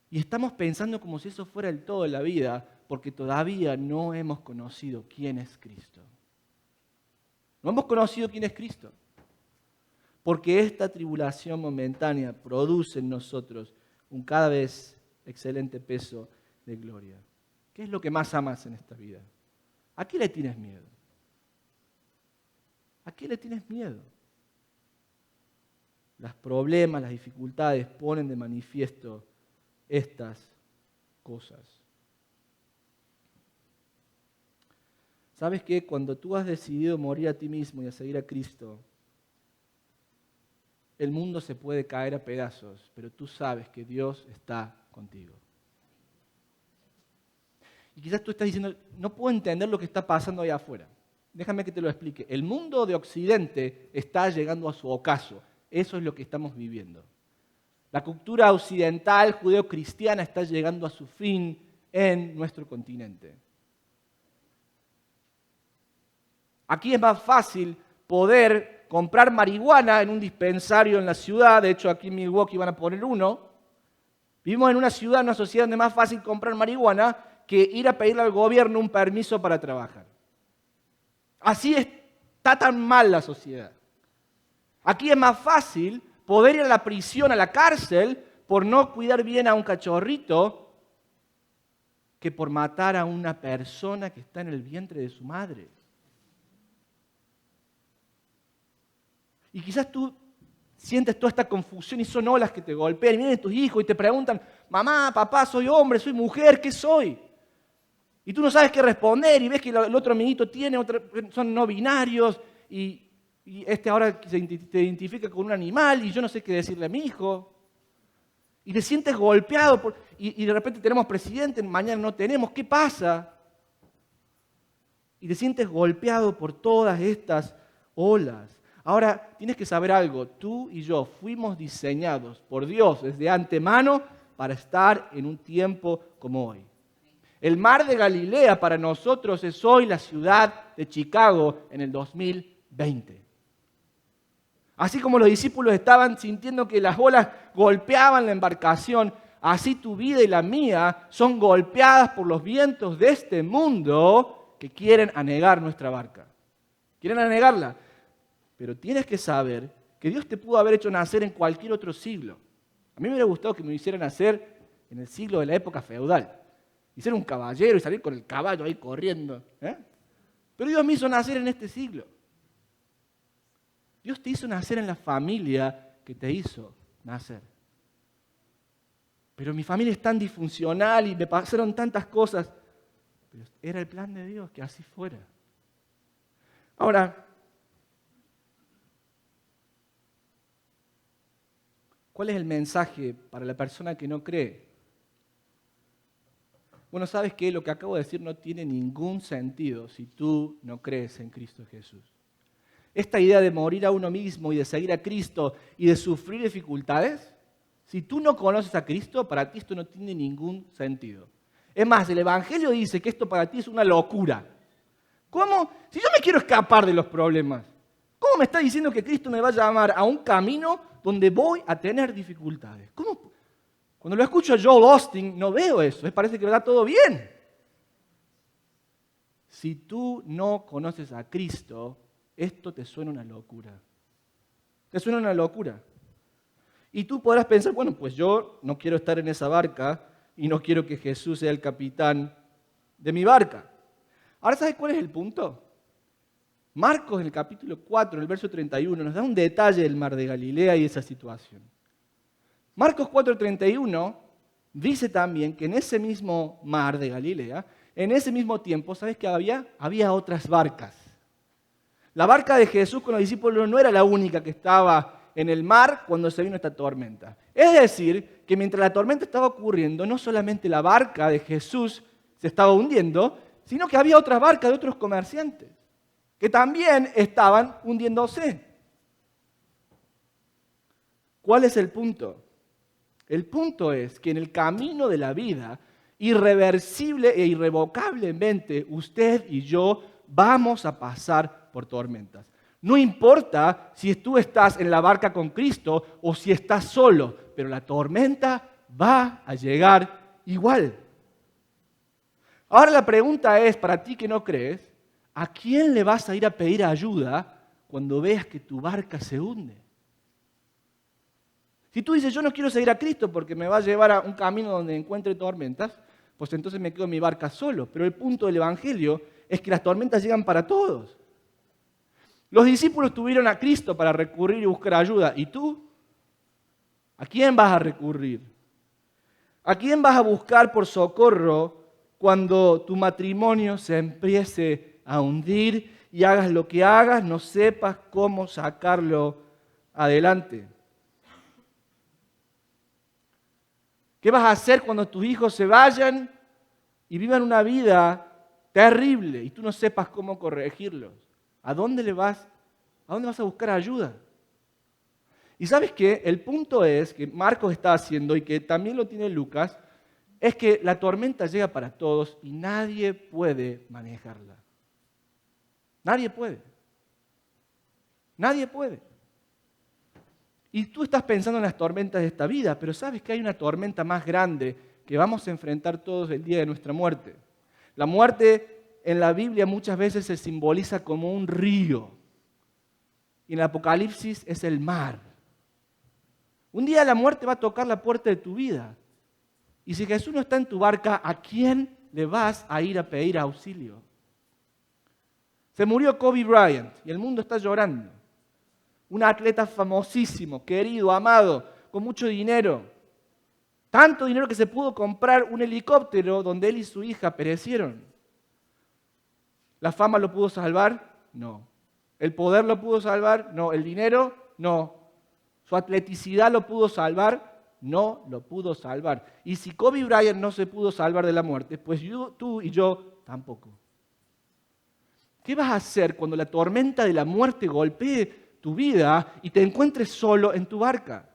Y estamos pensando como si eso fuera el todo de la vida, porque todavía no hemos conocido quién es Cristo. No hemos conocido quién es Cristo. Porque esta tribulación momentánea produce en nosotros un cada vez excelente peso de gloria. ¿Qué es lo que más amas en esta vida? ¿A qué le tienes miedo? ¿A qué le tienes miedo? Los problemas, las dificultades ponen de manifiesto estas cosas. ¿Sabes qué? Cuando tú has decidido morir a ti mismo y a seguir a Cristo, el mundo se puede caer a pedazos, pero tú sabes que Dios está contigo. Y quizás tú estás diciendo, no puedo entender lo que está pasando allá afuera. Déjame que te lo explique. El mundo de Occidente está llegando a su ocaso. Eso es lo que estamos viviendo. La cultura occidental, judeo-cristiana, está llegando a su fin en nuestro continente. Aquí es más fácil poder comprar marihuana en un dispensario en la ciudad. De hecho, aquí en Milwaukee van a poner uno. Vivimos en una ciudad, en una sociedad donde es más fácil comprar marihuana que ir a pedirle al gobierno un permiso para trabajar. Así está tan mal la sociedad. Aquí es más fácil poder ir a la prisión, a la cárcel, por no cuidar bien a un cachorrito, que por matar a una persona que está en el vientre de su madre. Y quizás tú sientes toda esta confusión y son olas que te golpean. Y vienen tus hijos y te preguntan, mamá, papá, soy hombre, soy mujer, ¿qué soy? Y tú no sabes qué responder y ves que el otro amiguito tiene, son no binarios y este ahora te identifica con un animal y yo no sé qué decirle a mi hijo. Y te sientes golpeado y de repente tenemos presidente, mañana no tenemos, ¿qué pasa? Y te sientes golpeado por todas estas olas. Ahora, tienes que saber algo, tú y yo fuimos diseñados por Dios desde antemano para estar en un tiempo como hoy. El mar de Galilea para nosotros es hoy la ciudad de Chicago en el 2020. Así como los discípulos estaban sintiendo que las olas golpeaban la embarcación, así tu vida y la mía son golpeadas por los vientos de este mundo que quieren anegar nuestra barca. Quieren anegarla. Pero tienes que saber que Dios te pudo haber hecho nacer en cualquier otro siglo. A mí me hubiera gustado que me hicieran nacer en el siglo de la época feudal. Y ser un caballero y salir con el caballo ahí corriendo. Pero Dios me hizo nacer en este siglo. Dios te hizo nacer en la familia que te hizo nacer. Pero mi familia es tan disfuncional y me pasaron tantas cosas. Pero era el plan de Dios que así fuera. Ahora, ¿cuál es el mensaje para la persona que no cree? Bueno, ¿sabes qué? Lo que acabo de decir no tiene ningún sentido si tú no crees en Cristo Jesús. Esta idea de morir a uno mismo y de seguir a Cristo y de sufrir dificultades, si tú no conoces a Cristo, para ti esto no tiene ningún sentido. Es más, el Evangelio dice que esto para ti es una locura. ¿Cómo? Si yo me quiero escapar de los problemas, ¿Cómo me está diciendo que Cristo me va a llamar a un camino donde voy a tener dificultades? ¿Cómo? Cuando lo escucho a Joel Osteen, no veo eso. Me parece que va todo bien. Si tú no conoces a Cristo, esto te suena una locura. Te suena una locura. Y tú podrás pensar, bueno, pues yo no quiero estar en esa barca y no quiero que Jesús sea el capitán de mi barca. Ahora, ¿sabes cuál es el punto? Marcos, en el capítulo 4, en el verso 31, nos da un detalle del mar de Galilea y esa situación. Marcos 4:31 dice también que en ese mismo mar de Galilea, en ese mismo tiempo, ¿sabes qué había? Había otras barcas. La barca de Jesús con los discípulos no era la única que estaba en el mar cuando se vino esta tormenta. Es decir, que mientras la tormenta estaba ocurriendo, no solamente la barca de Jesús se estaba hundiendo, sino que había otras barcas de otros comerciantes que también estaban hundiéndose. ¿Cuál es el punto? El punto es que en el camino de la vida, irreversible e irrevocablemente, usted y yo vamos a pasar por tormentas. No importa si tú estás en la barca con Cristo o si estás solo, pero la tormenta va a llegar igual. Ahora la pregunta es, para ti que no crees, ¿a quién le vas a ir a pedir ayuda cuando veas que tu barca se hunde? Si tú dices, yo no quiero seguir a Cristo porque me va a llevar a un camino donde encuentre tormentas, pues entonces me quedo en mi barca solo. Pero el punto del Evangelio es que las tormentas llegan para todos. Los discípulos tuvieron a Cristo para recurrir y buscar ayuda. ¿Y tú? ¿A quién vas a recurrir? ¿A quién vas a buscar por socorro cuando tu matrimonio se empiece a hundir y hagas lo que hagas, no sepas cómo sacarlo adelante? ¿Qué vas a hacer cuando tus hijos se vayan y vivan una vida terrible y tú no sepas cómo corregirlos? ¿A dónde vas a buscar ayuda? Y ¿sabes qué? El punto es que Marcos está haciendo y que también lo tiene Lucas, es que la tormenta llega para todos y nadie puede manejarla. Nadie puede. Nadie puede. Y tú estás pensando en las tormentas de esta vida, pero sabes que hay una tormenta más grande que vamos a enfrentar todos el día de nuestra muerte. La muerte en la Biblia muchas veces se simboliza como un río. Y en el Apocalipsis es el mar. Un día la muerte va a tocar la puerta de tu vida. Y si Jesús no está en tu barca, ¿a quién le vas a ir a pedir auxilio? Se murió Kobe Bryant y el mundo está llorando. Un atleta famosísimo, querido, amado, con mucho dinero. Tanto dinero que se pudo comprar un helicóptero donde él y su hija perecieron. ¿La fama lo pudo salvar? No. ¿El poder lo pudo salvar? No. ¿El dinero? No. ¿Su atleticidad lo pudo salvar? No lo pudo salvar. Y si Kobe Bryant no se pudo salvar de la muerte, pues tú y yo tampoco. ¿Qué vas a hacer cuando la tormenta de la muerte golpee tu vida y te encuentres solo en tu barca?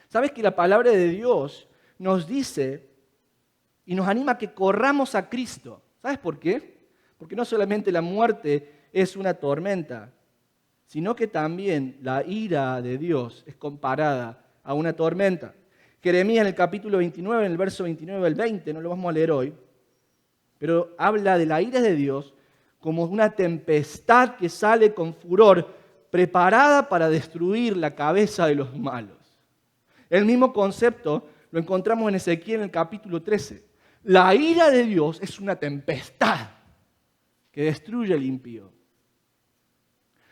¿Sabes que la palabra de Dios nos dice y nos anima a que corramos a Cristo? ¿Sabes por qué? Porque no solamente la muerte es una tormenta, sino que también la ira de Dios es comparada a una tormenta. Jeremías en el capítulo 29, en el verso 29 al 20, no lo vamos a leer hoy, pero habla de la ira de Dios como una tempestad que sale con furor, preparada para destruir la cabeza de los malos. El mismo concepto lo encontramos en Ezequiel en el capítulo 13. La ira de Dios es una tempestad que destruye al impío.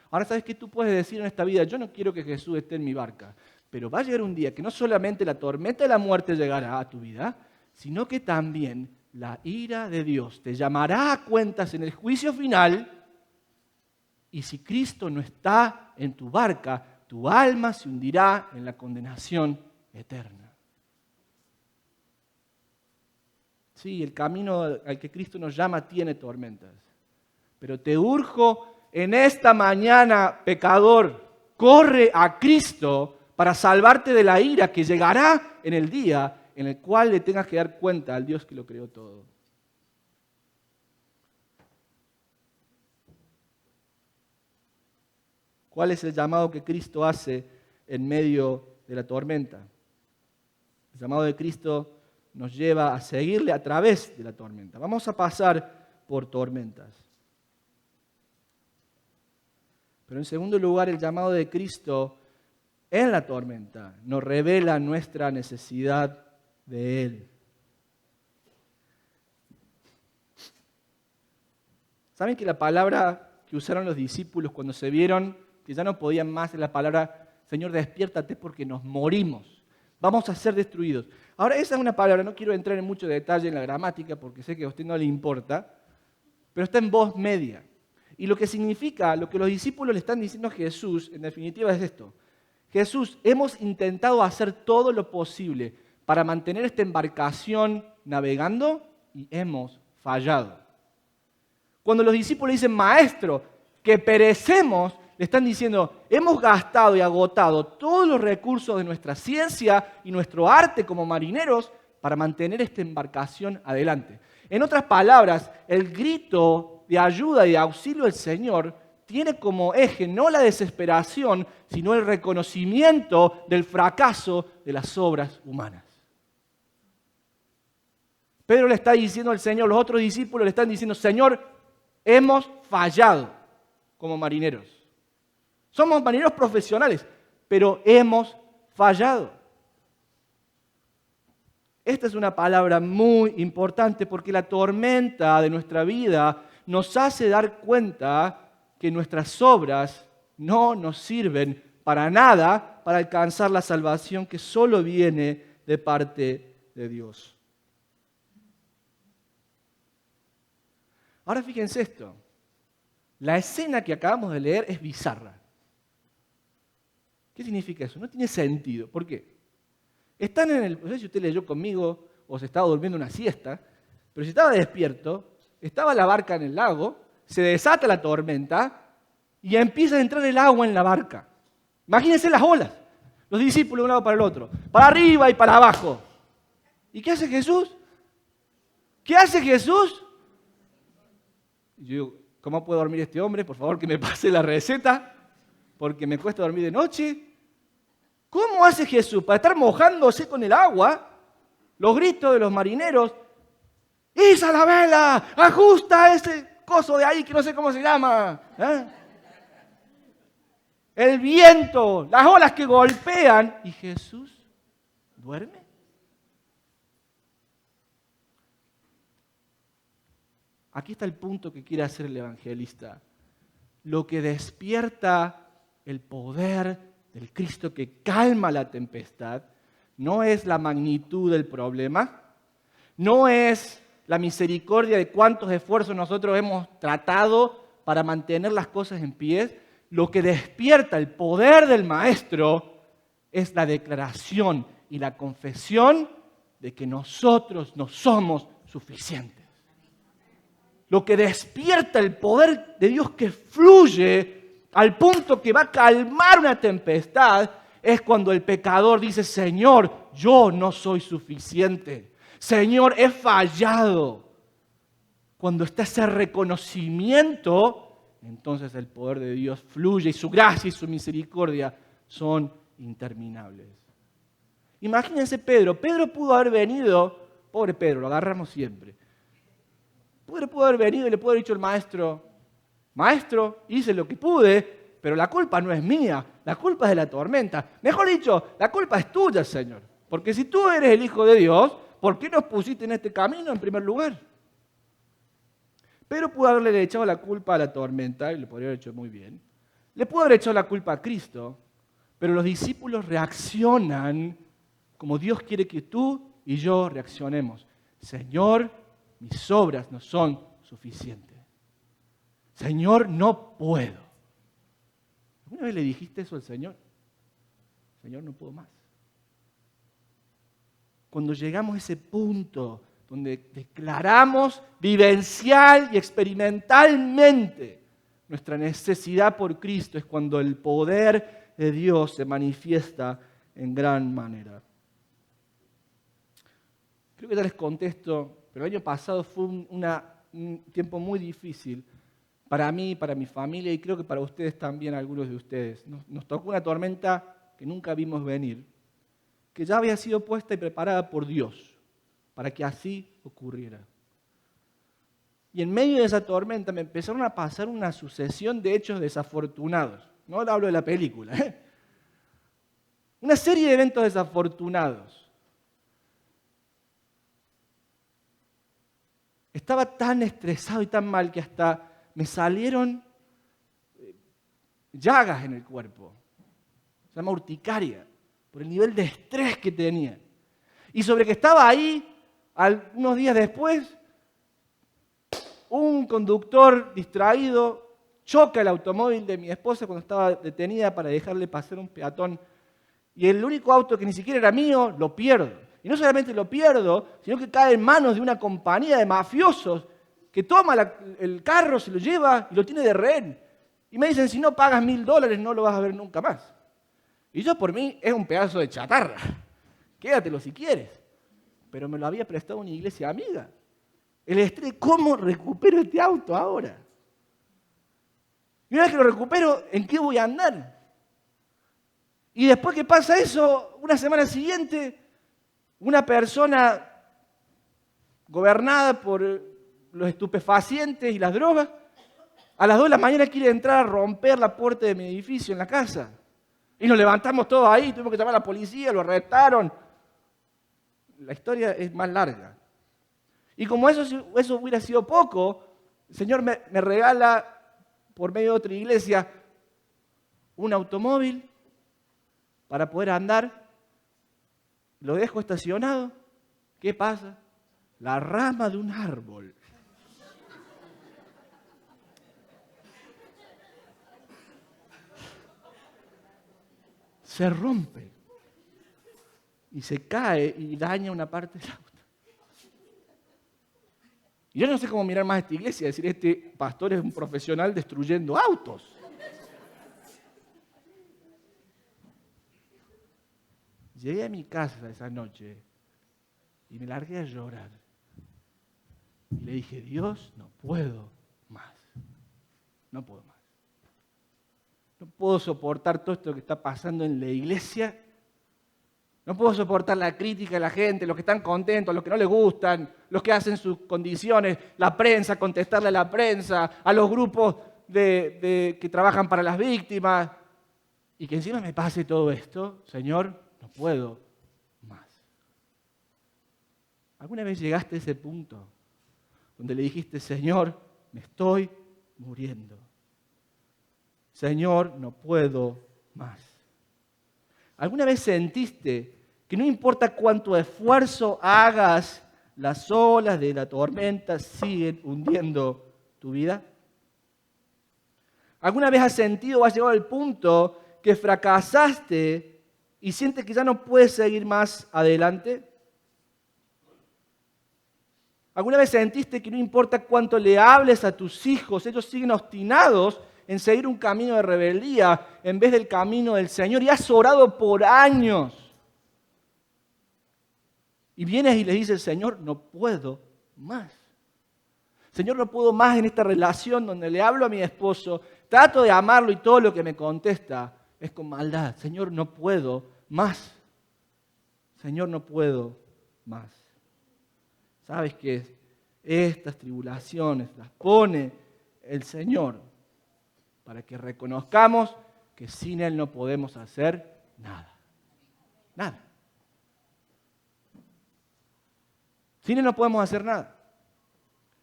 Ahora, ¿sabes qué tú puedes decir en esta vida? Yo no quiero que Jesús esté en mi barca, pero va a llegar un día que no solamente la tormenta de la muerte llegará a tu vida, sino que también la ira de Dios te llamará a cuentas en el juicio final. Y si Cristo no está en tu barca, tu alma se hundirá en la condenación eterna. Sí, el camino al que Cristo nos llama tiene tormentas. Pero te urjo en esta mañana, pecador, corre a Cristo para salvarte de la ira que llegará en el día en el cual le tengas que dar cuenta al Dios que lo creó todo. ¿Cuál es el llamado que Cristo hace en medio de la tormenta? El llamado de Cristo nos lleva a seguirle a través de la tormenta. Vamos a pasar por tormentas. Pero en segundo lugar, el llamado de Cristo en la tormenta nos revela nuestra necesidad de Él. ¿Saben que la palabra que usaron los discípulos cuando se vieron que ya no podían más es la palabra, Señor, despiértate porque nos morimos, vamos a ser destruidos? Ahora, esa es una palabra, no quiero entrar en mucho detalle en la gramática porque sé que a usted no le importa, pero está en voz media. Y lo que significa, lo que los discípulos le están diciendo a Jesús, en definitiva es esto. Jesús, hemos intentado hacer todo lo posible para mantener esta embarcación navegando y hemos fallado. Cuando los discípulos dicen, Maestro, que perecemos, le están diciendo, hemos gastado y agotado todos los recursos de nuestra ciencia y nuestro arte como marineros para mantener esta embarcación adelante. En otras palabras, el grito de ayuda y de auxilio del Señor tiene como eje no la desesperación, sino el reconocimiento del fracaso de las obras humanas. Pedro le está diciendo al Señor, los otros discípulos le están diciendo, Señor, hemos fallado como marineros. Somos marineros profesionales, pero hemos fallado. Esta es una palabra muy importante porque la tormenta de nuestra vida nos hace dar cuenta que nuestras obras no nos sirven para nada para alcanzar la salvación que solo viene de parte de Dios. Ahora fíjense esto, la escena que acabamos de leer es bizarra. ¿Qué significa eso? No tiene sentido. ¿Por qué? Están no sé si usted leyó conmigo o se estaba durmiendo una siesta, pero si estaba despierto, estaba la barca en el lago, se desata la tormenta y empieza a entrar el agua en la barca. Imagínense las olas, los discípulos de un lado para el otro, para arriba y para abajo. ¿Y qué hace Jesús? ¿Qué hace Jesús? Y yo digo, ¿cómo puede dormir este hombre? Por favor, que me pase la receta, porque me cuesta dormir de noche. ¿Cómo hace Jesús para estar mojándose con el agua? Los gritos de los marineros. ¡Iza la vela! ¡Ajusta ese coso de ahí que no sé cómo se llama! El viento, las olas que golpean. ¿Y Jesús duerme? Aquí está el punto que quiere hacer el evangelista. Lo que despierta el poder del Cristo que calma la tempestad no es la magnitud del problema, no es la misericordia de cuántos esfuerzos nosotros hemos tratado para mantener las cosas en pie. Lo que despierta el poder del Maestro es la declaración y la confesión de que nosotros no somos suficientes. Lo que despierta el poder de Dios que fluye al punto que va a calmar una tempestad es cuando el pecador dice, Señor, yo no soy suficiente. Señor, he fallado. Cuando está ese reconocimiento, entonces el poder de Dios fluye y su gracia y su misericordia son interminables. Imagínense Pedro. Pedro pudo haber venido, pobre Pedro, lo agarramos siempre. Pedro pudo haber venido y le pudo haber dicho al maestro, Maestro, hice lo que pude, pero la culpa no es mía, la culpa es de la tormenta. Mejor dicho, la culpa es tuya, Señor. Porque si tú eres el Hijo de Dios, ¿por qué nos pusiste en este camino en primer lugar? Pedro pudo haberle echado la culpa a la tormenta, y lo podría haber hecho muy bien. Le pudo haber echado la culpa a Cristo, pero los discípulos reaccionan como Dios quiere que tú y yo reaccionemos. Señor, mis obras no son suficientes. Señor, no puedo. ¿Alguna vez le dijiste eso al Señor? Señor, no puedo más. Cuando llegamos a ese punto donde declaramos vivencial y experimentalmente nuestra necesidad por Cristo, es cuando el poder de Dios se manifiesta en gran manera. Creo que ya les contesto, pero el año pasado fue un tiempo muy difícil para mí, para mi familia y creo que para ustedes también, algunos de ustedes. Nos tocó una tormenta que nunca vimos venir, que ya había sido puesta y preparada por Dios para que así ocurriera. Y en medio de esa tormenta me empezaron a pasar una sucesión de hechos desafortunados. No hablo de la película, Una serie de eventos desafortunados. Estaba tan estresado y tan mal que hasta me salieron llagas en el cuerpo. Se llama urticaria, por el nivel de estrés que tenía. Y sobre que estaba ahí, unos días después, un conductor distraído choca el automóvil de mi esposa cuando estaba detenida para dejarle pasar un peatón. Y el único auto que ni siquiera era mío, lo pierdo. Y no solamente lo pierdo, sino que cae en manos de una compañía de mafiosos que toma el carro, se lo lleva y lo tiene de rehén. Y me dicen, si no pagas $1.000 no lo vas a ver nunca más. Y yo por mí es un pedazo de chatarra. Quédatelo si quieres. Pero me lo había prestado una iglesia amiga. El estrés, ¿cómo recupero este auto ahora? Y una vez que lo recupero, ¿en qué voy a andar? Y después que pasa eso, una semana siguiente, una persona gobernada por los estupefacientes y las drogas, a las 2 de la mañana quiere entrar a romper la puerta de mi edificio en la casa. Y nos levantamos todos ahí, tuvimos que llamar a la policía, lo arrestaron. La historia es más larga. Y como eso hubiera sido poco, el Señor me regala, por medio de otra iglesia, un automóvil para poder andar. Lo dejo estacionado. ¿Qué pasa? La rama de un árbol se rompe y se cae y daña una parte del auto. Y yo no sé cómo mirar más a esta iglesia, decir, este pastor es un profesional destruyendo autos. Llegué a mi casa esa noche y me largué a llorar. Y le dije, Dios, no puedo más. No puedo más. No puedo soportar todo esto que está pasando en la iglesia. No puedo soportar la crítica de la gente, los que están contentos, los que no les gustan, los que hacen sus condiciones, la prensa, contestarle a la prensa, a los grupos que trabajan para las víctimas. Y que encima me pase todo esto, Señor, no puedo más. ¿Alguna vez llegaste a ese punto donde le dijiste, Señor, me estoy muriendo? Señor, no puedo más. ¿Alguna vez sentiste que no importa cuánto esfuerzo hagas, las olas de la tormenta siguen hundiendo tu vida? ¿Alguna vez has sentido o has llegado al punto que fracasaste y sientes que ya no puedes seguir más adelante? ¿Alguna vez sentiste que no importa cuánto le hables a tus hijos, ellos siguen obstinados en seguir un camino de rebeldía en vez del camino del Señor? Y has orado por años. Y vienes y le dices, Señor, no puedo más. Señor, no puedo más en esta relación donde le hablo a mi esposo, trato de amarlo y todo lo que me contesta es con maldad. Señor, no puedo más. Señor, no puedo más. ¿Sabes qué? Estas tribulaciones las pone el Señor para que reconozcamos que sin Él no podemos hacer nada. Nada. Sin Él no podemos hacer nada.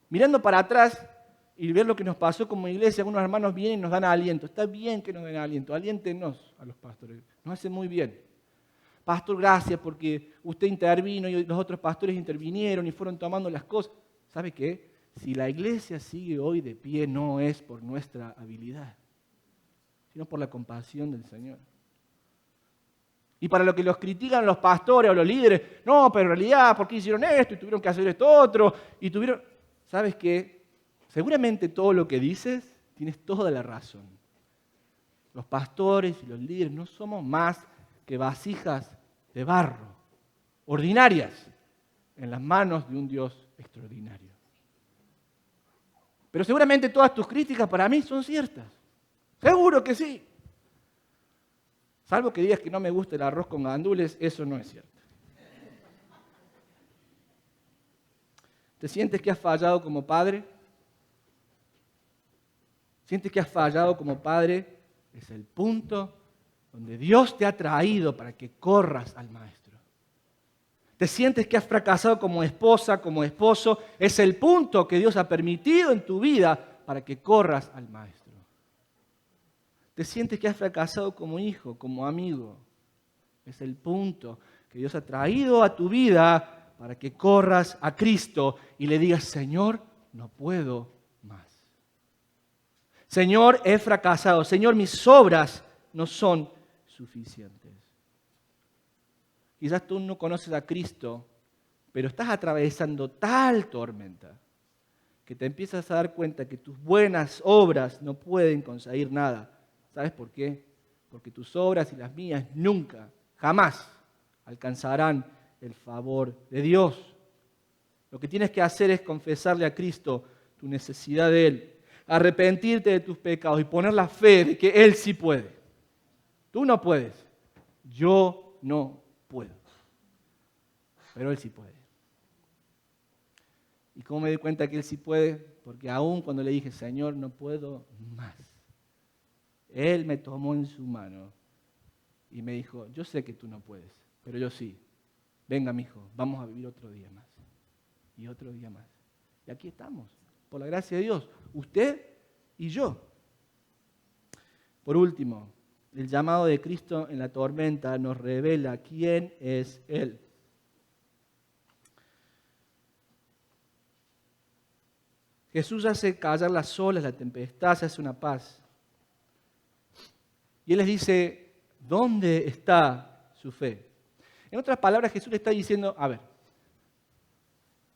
Mirando para atrás y ver lo que nos pasó como iglesia, algunos hermanos vienen y nos dan aliento. Está bien que nos den aliento, aliéntenos a los pastores. Nos hace muy bien. Pastor, gracias porque usted intervino y los otros pastores intervinieron y fueron tomando las cosas. ¿Sabe qué? Si la iglesia sigue hoy de pie, no es por nuestra habilidad, sino por la compasión del Señor. Y para lo que los critican los pastores o los líderes, no, pero en realidad, ¿por qué hicieron esto? Y tuvieron que hacer esto otro. Y tuvieron, ¿sabes qué? Seguramente todo lo que dices, tienes toda la razón. Los pastores y los líderes no somos más que vasijas de barro, ordinarias, en las manos de un Dios extraordinario. Pero seguramente todas tus críticas para mí son ciertas. Seguro que sí. Salvo que digas que no me gusta el arroz con gandules, eso no es cierto. ¿Te sientes que has fallado como padre? ¿Sientes que has fallado como padre? Es el punto donde Dios te ha traído para que corras al Maestro. ¿Te sientes que has fracasado como esposa, como esposo? Es el punto que Dios ha permitido en tu vida para que corras al Maestro. ¿Te sientes que has fracasado como hijo, como amigo? Es el punto que Dios ha traído a tu vida para que corras a Cristo y le digas, Señor, no puedo más. Señor, he fracasado. Señor, mis obras no son suficientes. Quizás tú no conoces a Cristo, pero estás atravesando tal tormenta que te empiezas a dar cuenta que tus buenas obras no pueden conseguir nada. ¿Sabes por qué? Porque tus obras y las mías nunca, jamás alcanzarán el favor de Dios. Lo que tienes que hacer es confesarle a Cristo tu necesidad de Él, arrepentirte de tus pecados y poner la fe de que Él sí puede. Tú no puedes, yo no puedo, pero Él sí puede. ¿Y cómo me di cuenta que Él sí puede? Porque aún cuando le dije, Señor, no puedo más, Él me tomó en su mano y me dijo, yo sé que tú no puedes, pero yo sí. Venga, mijo, vamos a vivir otro día más. Y otro día más. Y aquí estamos, por la gracia de Dios, usted y yo. Por último, el llamado de Cristo en la tormenta nos revela quién es Él. Jesús hace callar las olas, la tempestad, se hace una paz. Y Él les dice, ¿dónde está su fe? En otras palabras, Jesús le está diciendo, a ver,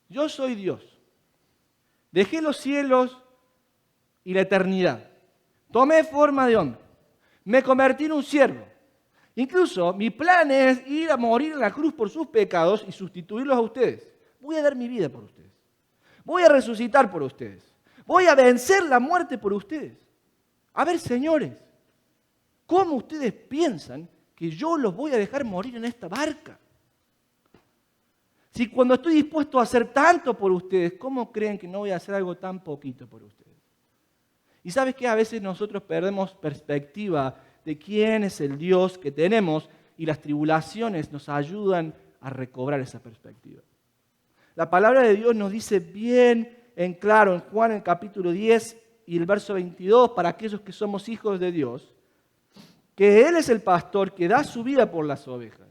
yo soy Dios. Dejé los cielos y la eternidad. Tomé forma de hombre. Me convertí en un siervo. Incluso mi plan es ir a morir en la cruz por sus pecados y sustituirlos a ustedes. Voy a dar mi vida por ustedes. Voy a resucitar por ustedes. Voy a vencer la muerte por ustedes. A ver, señores, ¿cómo ustedes piensan que yo los voy a dejar morir en esta barca? Si cuando estoy dispuesto a hacer tanto por ustedes, ¿cómo creen que no voy a hacer algo tan poquito por ustedes? Y sabes que a veces nosotros perdemos perspectiva de quién es el Dios que tenemos y las tribulaciones nos ayudan a recobrar esa perspectiva. La palabra de Dios nos dice bien en claro en Juan el capítulo 10 y el verso 22 para aquellos que somos hijos de Dios, que Él es el pastor que da su vida por las ovejas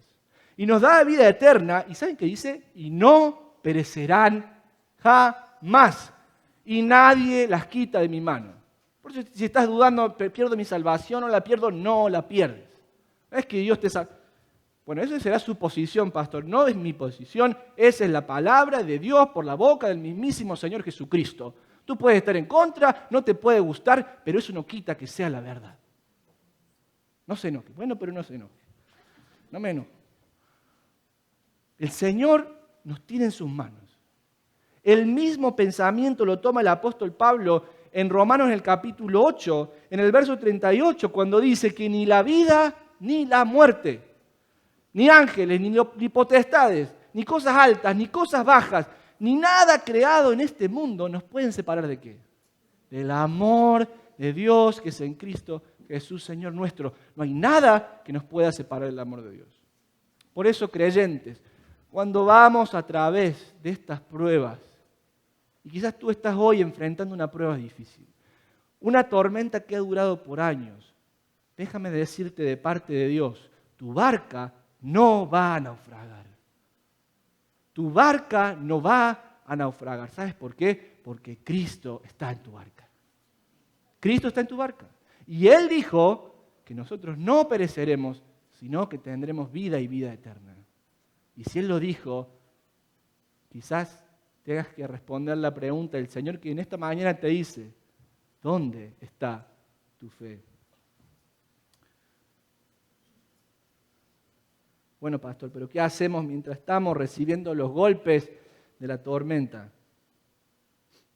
y nos da vida eterna. ¿Y saben qué dice? Y no perecerán jamás y nadie las quita de mi mano. Por eso si estás dudando, ¿pierdo mi salvación o la pierdo? No la pierdes. No es que Dios te salve. Bueno, esa será su posición, pastor. No es mi posición, esa es la palabra de Dios por la boca del mismísimo Señor Jesucristo. Tú puedes estar en contra, no te puede gustar, pero eso no quita que sea la verdad. No se enoje. Bueno, pero no se enoje. No me enojo. El Señor nos tiene en sus manos. El mismo pensamiento lo toma el apóstol Pablo en Romanos en el capítulo 8, en el verso 38, cuando dice que ni la vida ni la muerte, ni ángeles, ni potestades, ni cosas altas, ni cosas bajas, ni nada creado en este mundo nos pueden separar ¿de qué? Del amor de Dios que es en Cristo Jesús, Señor nuestro. No hay nada que nos pueda separar del amor de Dios. Por eso, creyentes, cuando vamos a través de estas pruebas, y quizás tú estás hoy enfrentando una prueba difícil, una tormenta que ha durado por años, déjame decirte de parte de Dios, tu barca no va a naufragar. Tu barca no va a naufragar. ¿Sabes por qué? Porque Cristo está en tu barca. Cristo está en tu barca. Y Él dijo que nosotros no pereceremos, sino que tendremos vida y vida eterna. Y si Él lo dijo, quizás tengas que responder la pregunta del Señor que en esta mañana te dice, ¿dónde está tu fe? Bueno, pastor, pero ¿qué hacemos mientras estamos recibiendo los golpes de la tormenta?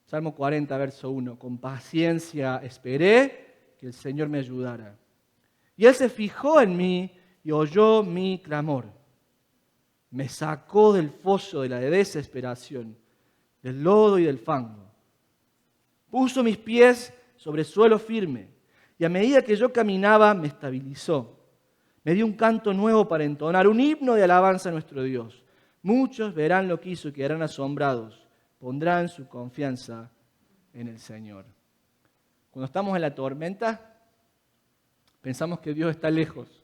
Salmo 40, verso 1. Con paciencia esperé que el Señor me ayudara. Y Él se fijó en mí y oyó mi clamor. Me sacó del foso de la desesperación, del lodo y del fango. Puso mis pies sobre suelo firme y a medida que yo caminaba me estabilizó. Me dio un canto nuevo para entonar, un himno de alabanza a nuestro Dios. Muchos verán lo que hizo y quedarán asombrados. Pondrán su confianza en el Señor. Cuando estamos en la tormenta, pensamos que Dios está lejos,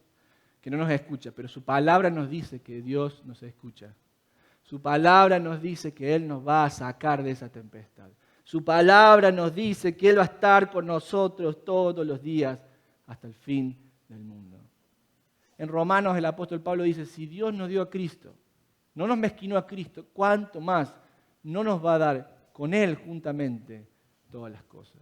que no nos escucha, pero su palabra nos dice que Dios nos escucha. Su palabra nos dice que Él nos va a sacar de esa tempestad. Su palabra nos dice que Él va a estar con nosotros todos los días hasta el fin del mundo. En Romanos el apóstol Pablo dice, si Dios nos dio a Cristo, no nos mezquinó a Cristo, ¿cuánto más no nos va a dar con Él juntamente todas las cosas?